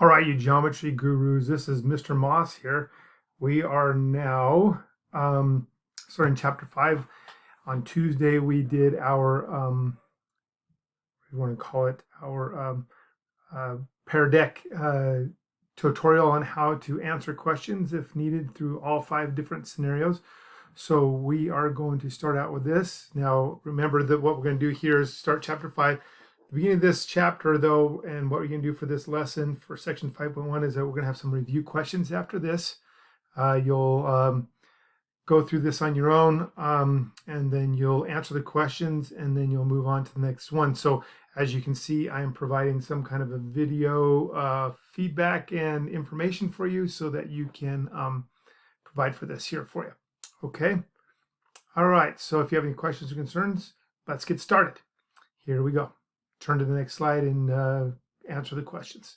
All right, you geometry gurus, this is Mr. Moss here. We are now starting chapter 5. On Tuesday, we did our, what do you want to call it, our uh, Pear Deck tutorial on how to answer questions if needed through all 5 different scenarios. So we are going to start out with this. Now, remember that what we're going to do here is start chapter 5. The beginning of this chapter, though, and what we're going to do for this lesson for section 5.1 is that we're going to have some review questions after this. You'll go through this on your own, and then you'll answer the questions, and then you'll move on to the next one. So as you can see, I am providing some kind of a video feedback and information for you so that you can provide for this here for you. Okay. All right. So if you have any questions or concerns, let's get started. Here we go. Turn to the next slide and answer the questions.